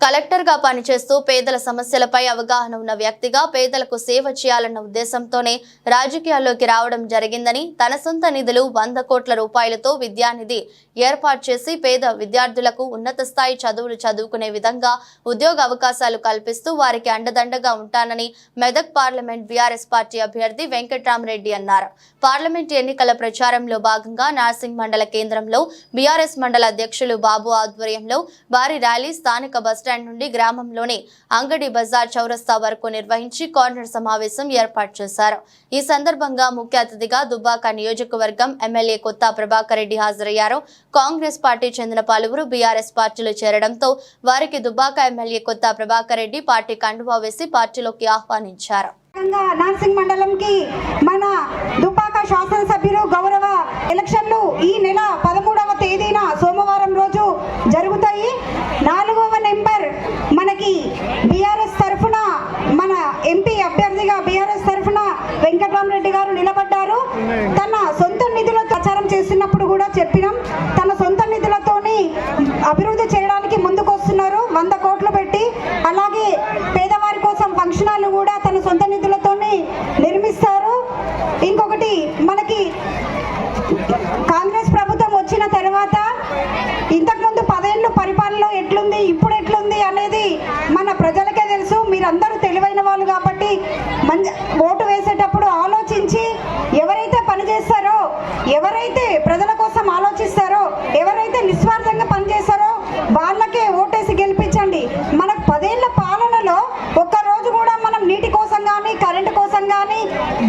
కలెక్టర్గా పనిచేస్తూ పేదల సమస్యలపై అవగాహన ఉన్న వ్యక్తిగా పేదలకు సేవ చేయాలన్న ఉద్దేశంతోనే రాజకీయాల్లోకి రావడం జరిగిందని, తన సొంత నిధులు 100 కోట్ల రూపాయలతో విద్యానిధి ఏర్పాటు చేసి పేద విద్యార్థులకు ఉన్నత స్థాయి చదువులు చదువుకునే విధంగా ఉద్యోగ అవకాశాలు కల్పిస్తూ వారికి అండదండగా ఉంటానని మెదక్ పార్లమెంట్ బీఆర్ఎస్ పార్టీ అభ్యర్థి వెంకట్రామరెడ్డి అన్నారు. పార్లమెంట్ ఎన్నికల ప్రచారంలో భాగంగా నార్సింగ్ మండల కేంద్రంలో బీఆర్ఎస్ మండల అధ్యక్షులు బాబు ఆధ్వర్యంలో భారీ ర్యాలీ స్థానిక బస్టాండ్ నుండి గ్రామంలోని అంగడి బజార్ చౌరస్తా వరకు నిర్వహించి కార్నర్ సమావేశం ఏర్పాటు చేశారు. ఈ సందర్భంగా ముఖ్య అతిథిగా దుబ్బాక నియోజకవర్గం ఎమ్మెల్యే కొత్త ప్రభాకర్ రెడ్డి హాజరయ్యారు. కాంగ్రెస్ పార్టీ చెందిన పలువురు బీఆర్ఎస్ పార్టీలో చేరడంతో వారికి దుబ్బాక ఎమ్మెల్యే కొత్త ప్రభాకర్ రెడ్డి పార్టీ కండువా వేసి పార్టీలోకి ఆహ్వానించారు. నార్సింగ్ మండలం కి మన దుబ్బాక శాసనసభ్యులు గౌరవ ఎలక్షన్లు ఈ నెల 13వ తేదీన సోమవారం రోజు జరుగుతాయి. 4వ నెంబర్ మనకి బీఆర్ఎస్ తరఫున మన ఎంపీ అభ్యర్థిగా బీఆర్ఎస్ తరఫున వెంకట్రామరెడ్డి గారు నిలబడ్డారు. తన సొంత నిధులతో ప్రచారం చేస్తున్నప్పుడు కూడా చెప్పినాం, తన సొంత నిధులతోని అభివృద్ధి చేయడానికి ముందుకు వస్తున్నారు 100 కోట్లు పెట్టి. అలాగే పేదవారి కోసం ఫంక్షన్ హాల్ కూడా తన సొంత నిధులతోనే నిర్మిస్తారు. ఇంకొకటి మనకి కాంగ్రెస్ ప్రభుత్వం వచ్చిన తర్వాత ఇంతకుముందు 10 ఏళ్ళు పరిపాలనలో ఎట్లుంది, ఇప్పుడు ఎట్లుంది అనేది మన ప్రజలకే తెలుసు. మీరందరూ తెలివైన వాళ్ళు కాబట్టి ఓటు వేసేటప్పుడు ఆలోచించి ఎవరైతే పనిచేస్తారో, ఎవరైతే ప్రజల కోసం ఆలోచిస్తారో, ఎవరైతే నిస్వార్థంగా పనిచేస్తారో వాళ్ళకే ఓటేసి గెలిపించండి. మనకు 10 ఏళ్ల పాలనలో ఒక్కరోజు కూడా మనం నీటి కోసం కానీ కరెంటు కోసం కానీ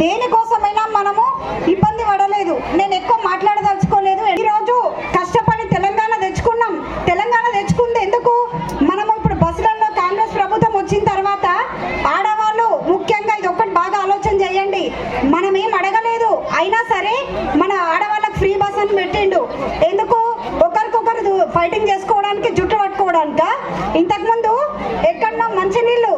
దేనికోసమైనా మనము ఇబ్బంది పడలేదు. నేను ఎక్కువ మాట్లాడదలుచుకోలేదు. ఈరోజు కష్టపడి తెలంగాణ తెచ్చుకున్నాం. తెలంగాణ తెచ్చుకుంది ఎందుకు? మనము ఇప్పుడు బస్సులలో కాంగ్రెస్ ప్రభుత్వం వచ్చిన తర్వాత ఆడవాళ్ళు ముఖ్యంగా ఇది ఒక్కటి బాగా ఆలోచన చేయండి. మనం ఏం అడగలేదు, అయినా సరే మన ఆడవాళ్ళకి ఫ్రీ బస్ అని పెట్టిండు. ఎందుకు? ఒకరికొకరు ఫైటింగ్ చేసుకోవడానికి, జుట్టు పట్టుకోవడానిక? ఇంతకుముందు ఎక్కడన్నా మంచినీళ్ళు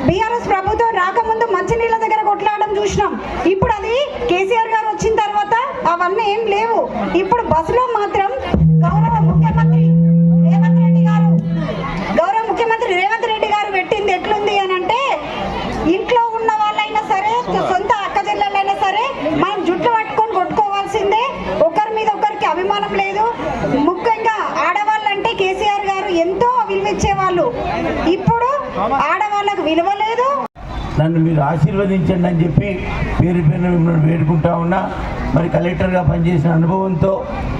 బీఆర్ఎస్ ప్రభుత్వం రాకముందు మంచినీళ్ళ దగ్గర కొట్లాడడం చూసినాం. ఇప్పుడు అది కేసీఆర్ గారు వచ్చిన తర్వాత అవన్నీ ఏం లేవు. ఇప్పుడు బస్సులో మాత్రం గౌరవ ముఖ్యమంత్రి రేవంత్ రెడ్డి గారు పెట్టింది ఎట్లుంది అని అంటే, ఇంట్లో ఉన్న వాళ్ళైనా సరే, సొంత అక్క చెల్లెళ్ళైనా సరే మనం జుట్టు పట్టుకొని కొట్టుకోవాల్సిందే. ఒకరి మీద ఒకరికి అభిమానం లేదు. ముఖ్యంగా ఆడవాళ్ళంటే కేసీఆర్ గారు ఎంతో విలువిచ్చేవాళ్ళు. ఇప్పుడు ఆడవాళ్ళకు విలువ లేదు. నన్ను మీరు ఆశీర్వదించండి అని చెప్పి పేరు పేరున మిమ్మల్ని వేడుకుంటా ఉన్నా. మరి కలెక్టర్గా పనిచేసిన అనుభవంతో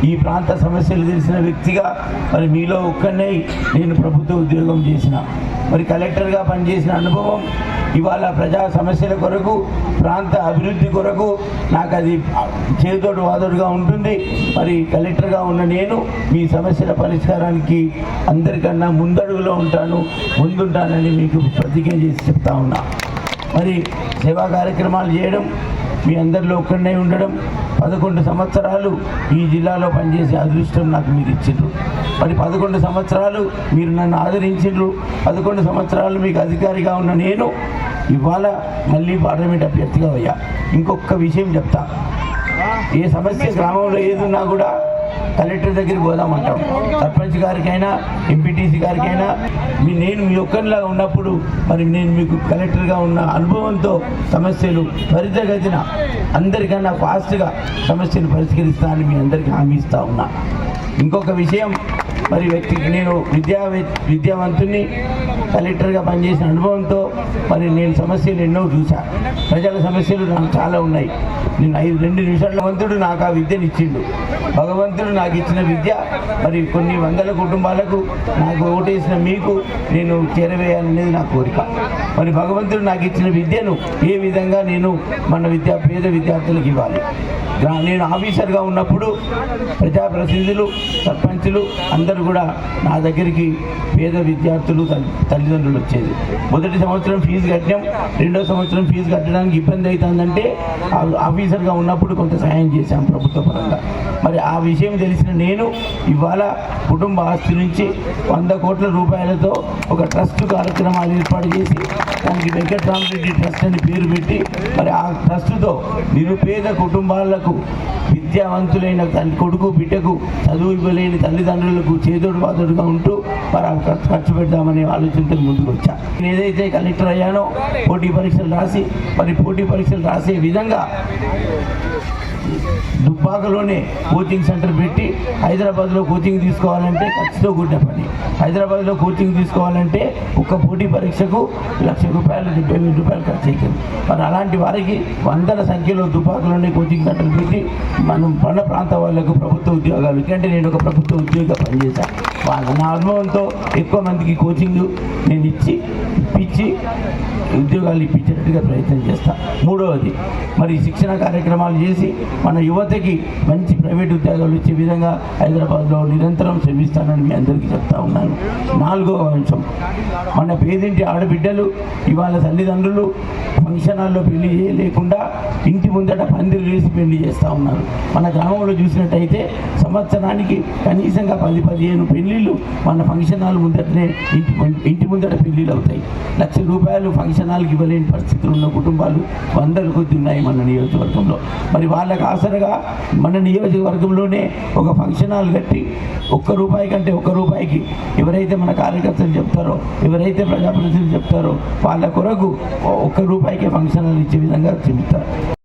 ఈ ప్రాంత సమస్యలు తెలిసిన వ్యక్తిగా మరి మీలో ఒక్కనే నేను ప్రభుత్వ ఉద్యోగం చేసిన. మరి కలెక్టర్గా పనిచేసిన అనుభవం ఇవాళ ప్రజా సమస్యల కొరకు, ప్రాంత అభివృద్ధి కొరకు నాకు అది చేదోడు వాదోడుగా ఉంటుంది. మరి కలెక్టర్గా ఉన్న నేను మీ సమస్యల పరిష్కారానికి అందరికన్నా ముందడుగులో ముందుంటానని మీకు ప్రతిజ్ఞ చేసి చెప్తా ఉన్నా. మరి సేవా కార్యక్రమాలు చేయడం, మీ అందరిలో ఒక్కడనే ఉండడం, 11 సంవత్సరాలు ఈ జిల్లాలో పనిచేసే అదృష్టం నాకు మీరు ఇచ్చిండ్రు. మరి 11 సంవత్సరాలు మీరు నన్ను ఆదరించిండ్రు. 11 సంవత్సరాలు మీకు అధికారిగా ఉన్న నేను ఇవాళ మళ్ళీ పార్లమెంట్ అభ్యర్థిగా అయ్యా. ఇంకొక విషయం చెప్తా, ఏ సమస్య గ్రామంలో ఏదున్నా కూడా కలెక్టర్ దగ్గరికి పోదామంటాం. సర్పంచ్ గారికైనా, ఎంపీటీసీ గారికైనా నేను మీ ఒక్కరిలా ఉన్నప్పుడు మరి నేను మీకు కలెక్టర్గా ఉన్న అనుభవంతో సమస్యలు త్వరితగతిన అందరికన్నా ఫాస్ట్గా సమస్యలు పరిష్కరిస్తానని మీ అందరికీ హామీ ఇస్తా ఉన్నా. ఇంకొక విషయం, మరి వ్యక్తికి నేను విద్యావంతుని, కలెక్టర్గా పనిచేసిన అనుభవంతో మరి నేను సమస్యలు ఎన్నో చూసా. ప్రజల సమస్యలు నాకు చాలా ఉన్నాయి. నేను 2 నిమిషాల భగవంతుడు నాకు ఆ విద్యను ఇచ్చిండు. భగవంతుడు నాకు ఇచ్చిన విద్య మరి కొన్ని వందల కుటుంబాలకు, నాకు ఓటేసిన మీకు నేను చేరవేయాలనేది నా కోరిక. మరి భగవంతుడు నాకు ఇచ్చిన విద్యను ఏ విధంగా నేను మన పేద విద్యార్థులకు ఇవ్వాలి. నేను ఆఫీసర్గా ఉన్నప్పుడు ప్రజాప్రతినిధులు, సర్పంచులు అందరూ కూడా నా దగ్గరికి పేద విద్యార్థులు తల్లిదండ్రులు వచ్చేది. మొదటి సంవత్సరం ఫీజు కట్టాం, 2వ సంవత్సరం ఫీజు కట్టడానికి ఇబ్బంది అవుతుందంటే ఆఫీసర్గా ఉన్నప్పుడు కొంత సహాయం చేశాం ప్రభుత్వ పరంగా. మరి ఆ విషయం తెలిసిన నేను ఇవాళ కుటుంబ ఆస్తి నుంచి 100 కోట్ల రూపాయలతో ఒక ట్రస్ట్ కార్యక్రమాలు ఏర్పాటు చేసి దానికి వెంకట్రామరెడ్డి ట్రస్ట్ అని పేరు పెట్టి మరి ఆ ట్రస్టుతో నిరుపేద కుటుంబాలకు పిల్లలకు విద్యావంతులైన తల్లి కొడుకు బిడ్డకు చదువు ఇవ్వలేని తల్లిదండ్రులకు చేదోడు బాదోడుగా ఉంటూ మరి ఆ ఖర్చు పెడదామనే ఆలోచనతో ముందుకు వచ్చా. నేను ఏదైతే కలెక్టర్ అయ్యానో పోటీ పరీక్షలు రాసి మరి పోటీ పరీక్షలు రాసే విధంగా దుబ్బాకలోనే కోచింగ్ సెంటర్ పెట్టి హైదరాబాద్లో కోచింగ్ తీసుకోవాలంటే ఖర్చుతో కూడిన పని. హైదరాబాద్లో కోచింగ్ తీసుకోవాలంటే ఒక్క పోటీ పరీక్షకు ₹1,00,000 ₹70,000 ఖర్చు అవుతుంది. మరి అలాంటి వారికి వందల సంఖ్యలో దుబ్బాకలోనే కోచింగ్ సెంటర్ పెట్టి మనం పన్న ప్రాంత వాళ్ళకు ప్రభుత్వ ఉద్యోగాలు, ఎందుకంటే నేను ఒక ప్రభుత్వ ఉద్యోగిగా పనిచేశాను. నా అనుభవంతో ఎక్కువ మందికి కోచింగ్ నేను ఇప్పించి ఉద్యోగాలు ఇప్పించేటట్టుగా ప్రయత్నం చేస్తాను. మూడవది మరి శిక్షణ కార్యక్రమాలు చేసి మన యువతకి మంచి ప్రైవేట్ ఉద్యోగాలు ఇచ్చే విధంగా హైదరాబాద్లో నిరంతరం శ్రమిస్తానని మీ అందరికీ చెప్తా ఉన్నాను. నాలుగవ అంశం, మన పేదింటి ఆడబిడ్డలు ఇవాళ తల్లిదండ్రులు ఫంక్షన్ హాల్లో పెళ్లి చేయలేకుండా ఇంటి ముందట పందిరి వేసి పెళ్లి చేస్తూ ఉన్నారు. మన గ్రామంలో చూసినట్టయితే సంవత్సరానికి కనీసంగా 10-15 పెళ్లిళ్ళు మన ఫంక్షన్ హాల్ ముందటనే ఇంటి ముందట పెళ్లిళ్ళు అవుతాయి. ₹1,00,000 ఫంక్షన్ హాల్కి ఇవ్వలేని పరిస్థితులు ఉన్న కుటుంబాలు వందల కొద్ది ఉన్నాయి మన నియోజకవర్గంలో. మరి వాళ్ళకి ఆసరగా మన నియోజకవర్గంలోనే ఒక ఫంక్షన్ హాల్ కట్టి ₹1 కంటే ₹1 ఎవరైతే మన కార్యకర్తలు చెప్తారో, ఎవరైతే ప్రజాప్రతినిధులు చెప్తారో వాళ్ళ కొరకు ₹1 ఫంక్షన్ హాల్ ఇచ్చే విధంగా చెబుతారు.